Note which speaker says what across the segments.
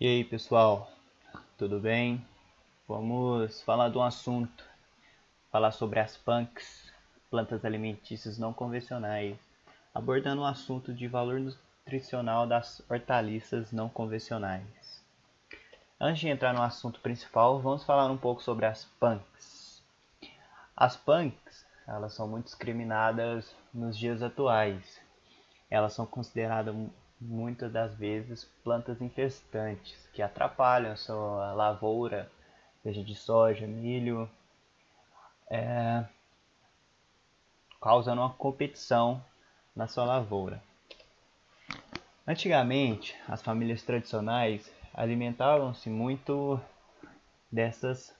Speaker 1: E aí pessoal, tudo bem? Vamos falar de um assunto, falar sobre as punks, plantas alimentícias não convencionais, abordando um assunto de valor nutricional das hortaliças não convencionais. Antes de entrar no assunto principal, vamos falar um pouco sobre as punks. As punks, elas são muito discriminadas nos dias atuais. Elas são consideradas muitas das vezes plantas infestantes que atrapalham a sua lavoura, seja de soja, milho, causando uma competição na sua lavoura. Antigamente, as famílias tradicionais alimentavam-se muito dessas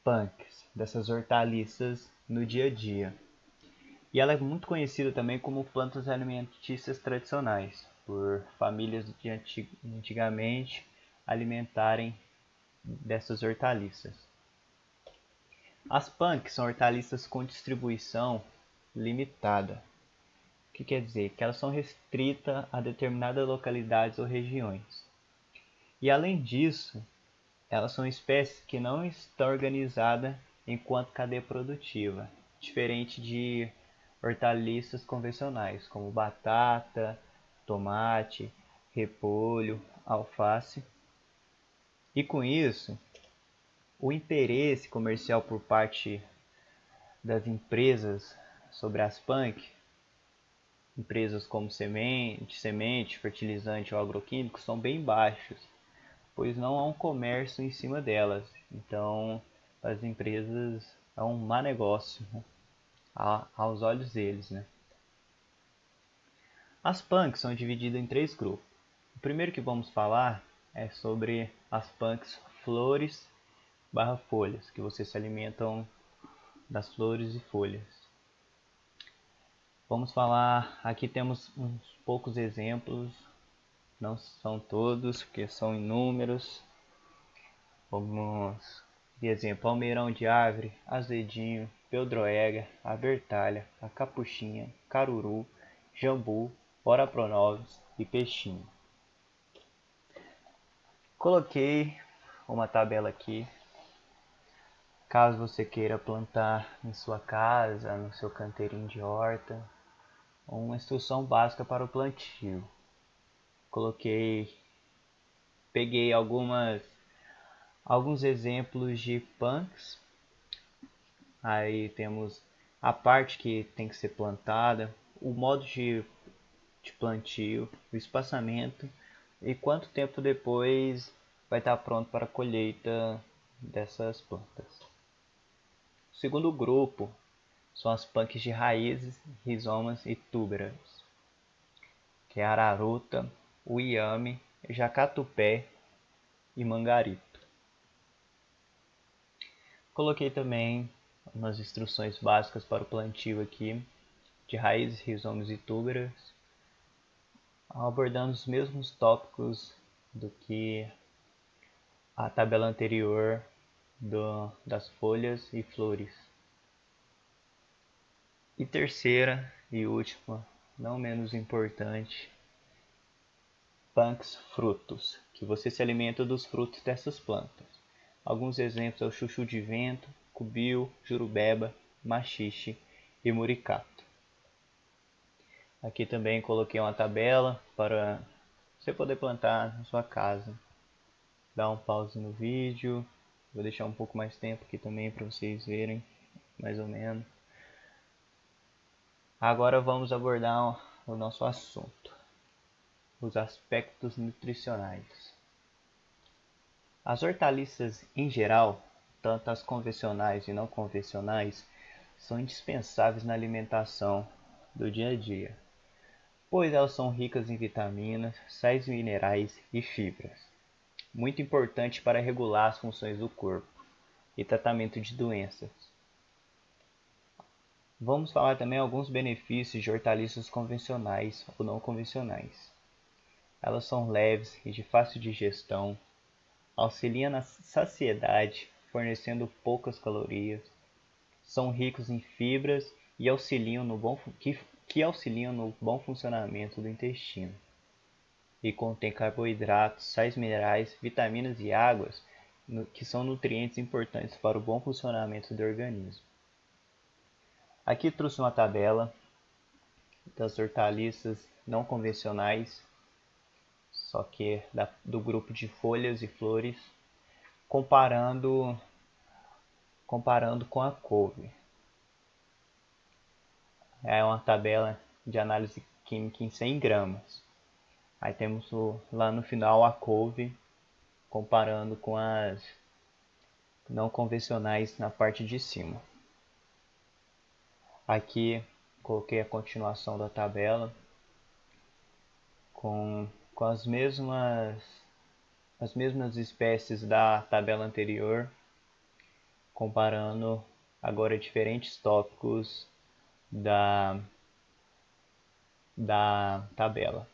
Speaker 1: punks, dessas hortaliças no dia a dia. E ela é muito conhecida também como plantas alimentícias tradicionais, por famílias de antigamente alimentarem dessas hortaliças. As punks são hortaliças com distribuição limitada. O que quer dizer? Que elas são restritas a determinadas localidades ou regiões. E além disso, elas são espécies que não estão organizadas enquanto cadeia produtiva, diferente de hortaliças convencionais, como batata, tomate, repolho, alface. E com isso, o interesse comercial por parte das empresas sobre as punk, empresas como semente, fertilizante ou agroquímico, são bem baixos, pois não há um comércio em cima delas. Então, as empresas é um má negócio, né, aos olhos deles, né? As punks são divididas em três grupos. O primeiro que vamos falar é sobre as punks flores barra folhas, que vocês se alimentam das flores e folhas. Vamos falar, aqui temos uns poucos exemplos, não são todos, porque são inúmeros. Vamos de exemplo: palmeirão de árvore, azedinho, beldroega, abertalha, a capuchinha, caruru, jambu, ora pronovis e peixinho. Coloquei uma tabela aqui, caso você queira plantar em sua casa, no seu canteirinho de horta, uma instrução básica para o plantio. Peguei alguns exemplos de punks. Aí temos a parte que tem que ser plantada, o modo de plantio, o espaçamento e quanto tempo depois vai estar pronto para a colheita dessas plantas. O segundo grupo são as punks de raízes, rizomas e tubérculos, que é a araruta, o iame, jacatupé e mangarito. Coloquei também umas instruções básicas para o plantio aqui de raízes, rizomas e tubérculos, abordando os mesmos tópicos do que a tabela anterior das folhas e flores. E terceira e última, não menos importante, punks frutos, que você se alimenta dos frutos dessas plantas. Alguns exemplos é o chuchu de vento, cubil, jurubeba, maxixe e muricato. Aqui também coloquei uma tabela para você poder plantar na sua casa. Dá um pause no vídeo, vou deixar um pouco mais tempo aqui também para vocês verem mais ou menos. Agora vamos abordar o nosso assunto, os aspectos nutricionais. As hortaliças em geral, tanto as convencionais e não convencionais, são indispensáveis na alimentação do dia a dia, pois elas são ricas em vitaminas, sais minerais e fibras, muito importante para regular as funções do corpo e tratamento de doenças. Vamos falar também alguns benefícios de hortaliças convencionais ou não convencionais. Elas são leves e de fácil digestão, auxiliam na saciedade, fornecendo poucas calorias, são ricos em fibras e auxiliam no bom funcionamento do intestino. e contém carboidratos, sais minerais, vitaminas e águas, que são nutrientes importantes para o bom funcionamento do organismo. Aqui trouxe uma tabela das hortaliças não convencionais, só que do grupo de folhas e flores, comparando com a couve. É uma tabela de análise química em 100 gramas. Aí temos lá no final a couve, comparando com as não convencionais na parte de cima. Aqui coloquei a continuação da tabela com as mesmas espécies da tabela anterior, comparando agora diferentes tópicos da tabela,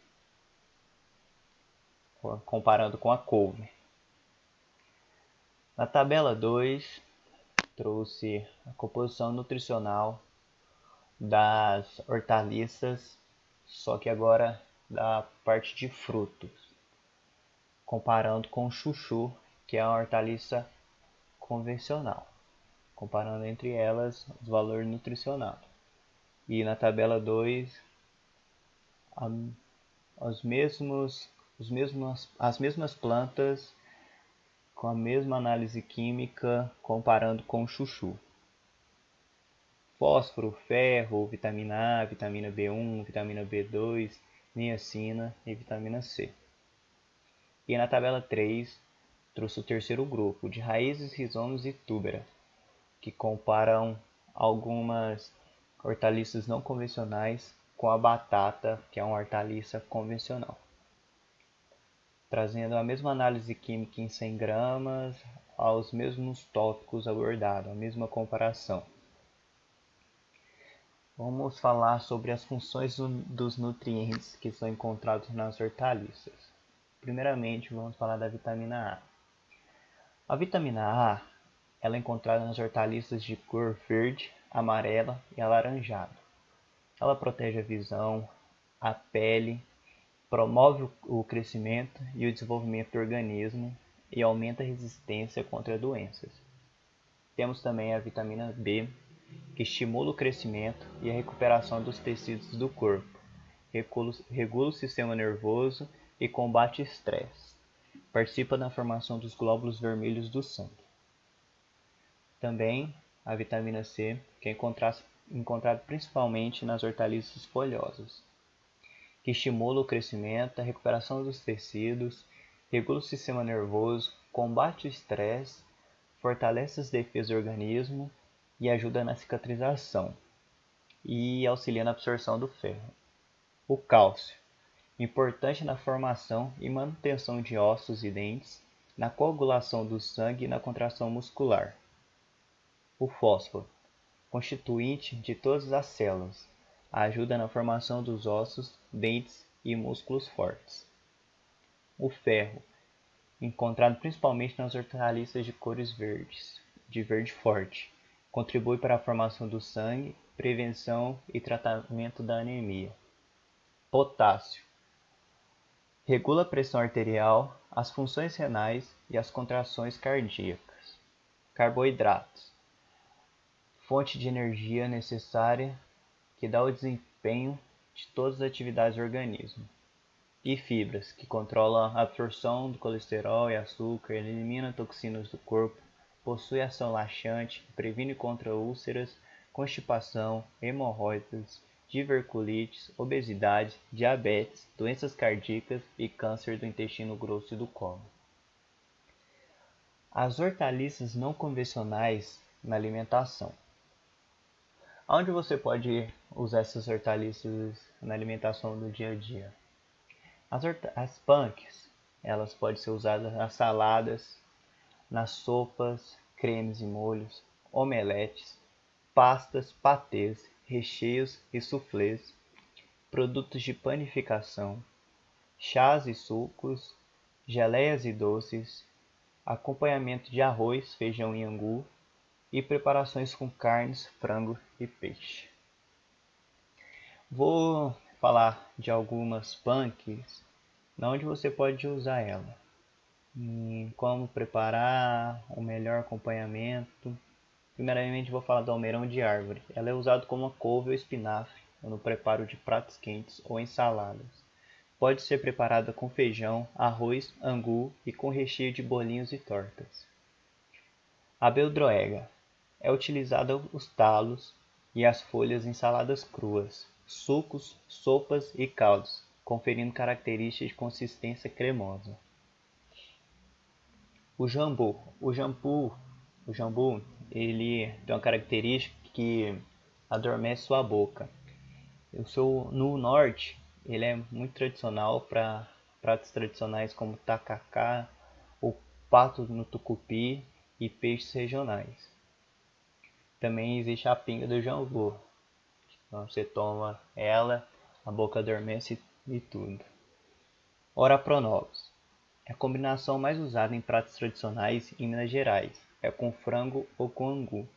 Speaker 1: comparando com a couve. Na tabela 2, trouxe a composição nutricional das hortaliças, só que agora da parte de frutos, comparando com o chuchu, que é a hortaliça convencional, comparando entre elas os valores nutricionais. E na tabela 2, as mesmas plantas com a mesma análise química, comparando com o chuchu. Fósforo, ferro, vitamina A, vitamina B1, vitamina B2, niacina e vitamina C. E na tabela 3, trouxe o terceiro grupo, de raízes, rizomos e túbera, que comparam algumas hortaliças não convencionais com a batata, que é uma hortaliça convencional, trazendo a mesma análise química em 100 gramas, aos mesmos tópicos abordados, a mesma comparação. Vamos falar sobre as funções dos nutrientes que são encontrados nas hortaliças. Primeiramente, vamos falar da vitamina A. A vitamina A ela é encontrada nas hortaliças de cor verde, amarela e alaranjada. Ela protege a visão, a pele, promove o crescimento e o desenvolvimento do organismo e aumenta a resistência contra doenças. Temos também a vitamina B, que estimula o crescimento e a recuperação dos tecidos do corpo, regula o sistema nervoso e combate estresse. Participa na formação dos glóbulos vermelhos do sangue. Também a vitamina C, que é encontrada principalmente nas hortaliças folhosas, que estimula o crescimento, a recuperação dos tecidos, regula o sistema nervoso, combate o estresse, fortalece as defesas do organismo e ajuda na cicatrização e auxilia na absorção do ferro. O cálcio, importante na formação e manutenção de ossos e dentes, na coagulação do sangue e na contração muscular. O fósforo, constituinte de todas as células, ajuda na formação dos ossos, dentes e músculos fortes. O ferro, encontrado principalmente nas hortaliças de cores verdes, de verde forte, contribui para a formação do sangue, prevenção e tratamento da anemia. Potássio, regula a pressão arterial, as funções renais e as contrações cardíacas. Carboidratos, fonte de energia necessária que dá o desempenho de todas as atividades do organismo. E fibras, que controlam a absorção do colesterol e açúcar, elimina toxinas do corpo, possui ação laxante, previne contra úlceras, constipação, hemorroidas, diverculites, obesidade, diabetes, doenças cardíacas e câncer do intestino grosso e do colo. As hortaliças não convencionais na alimentação. Onde você pode usar essas hortaliças na alimentação do dia a dia? As punks, elas podem ser usadas nas saladas, nas sopas, cremes e molhos, omeletes, pastas, patês, recheios e soufflés, produtos de panificação, chás e sucos, geleias e doces, acompanhamento de arroz, feijão e angu e preparações com carnes, frango e peixe. Vou falar de algumas punks onde você pode usar ela, em como preparar o melhor acompanhamento. Primeiramente vou falar do almeirão de árvore. Ela é usada como couve ou espinafre no preparo de pratos quentes ou ensaladas. Pode ser preparada com feijão, arroz, angu e com recheio de bolinhos e tortas. A beldroega é utilizada os talos e as folhas em saladas cruas, sucos, sopas e caldos, conferindo características de consistência cremosa. O jambu. O jambu, ele tem uma característica que adormece sua boca. No norte, ele é muito tradicional para pratos tradicionais como tacacá, o pato no tucupi e peixes regionais. Também existe a pinga do jambu. Então, você toma ela, a boca adormece e tudo. Ora Pronobis. É a combinação mais usada em pratos tradicionais em Minas Gerais. É com frango ou com angu.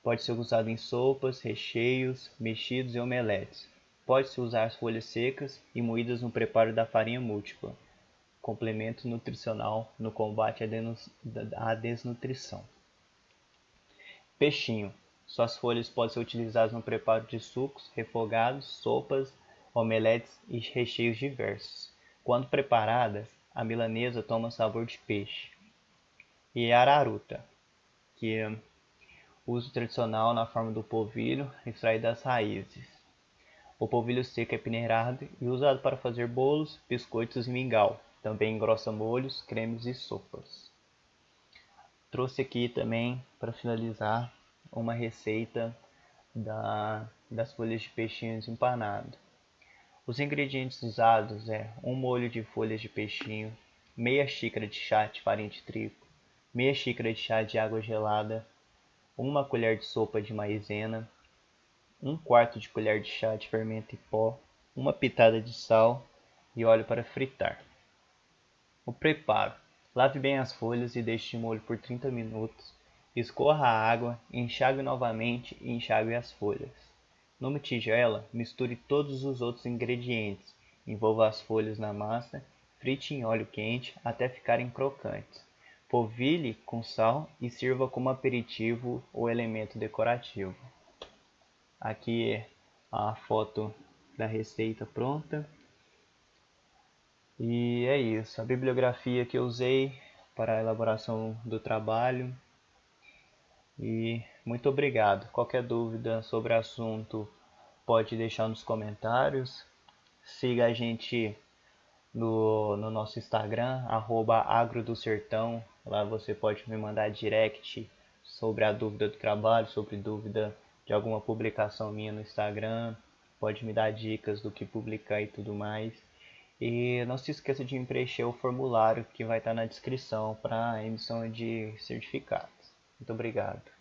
Speaker 1: Pode ser usado em sopas, recheios, mexidos e omeletes. Pode-se usar as folhas secas e moídas no preparo da farinha múltipla. Complemento nutricional no combate à desnutrição. Peixinho. Suas folhas podem ser utilizadas no preparo de sucos, refogados, sopas, omeletes e recheios diversos. Quando preparadas, a milanesa toma sabor de peixe. E a araruta, que é uso tradicional na forma do polvilho extraído das raízes. O polvilho seco é peneirado e usado para fazer bolos, biscoitos e mingau. Também engrossa molhos, cremes e sopas. Trouxe aqui também, para finalizar, uma receita das folhas de peixinho empanado. Os ingredientes usados é um molho de folhas de peixinho, meia xícara de chá de farinha de trigo, meia xícara de chá de água gelada, uma colher de sopa de maizena, um quarto de colher de chá de fermento em pó, uma pitada de sal e óleo para fritar. O preparo: lave bem as folhas e deixe de molho por 30 minutos. Escorra a água, enxague novamente e enxague as folhas. Numa tigela, misture todos os outros ingredientes. Envolva as folhas na massa, frite em óleo quente até ficarem crocantes. Polvilhe com sal e sirva como aperitivo ou elemento decorativo. Aqui a foto da receita pronta. E é isso, a bibliografia que eu usei para a elaboração do trabalho. E muito obrigado. Qualquer dúvida sobre o assunto pode deixar nos comentários. Siga a gente no nosso Instagram, @agrodosertão. Lá você pode me mandar direct sobre a dúvida do trabalho, sobre dúvida de alguma publicação minha no Instagram. Pode me dar dicas do que publicar e tudo mais. E não se esqueça de preencher o formulário que vai estar na descrição para a emissão de certificados. Muito obrigado.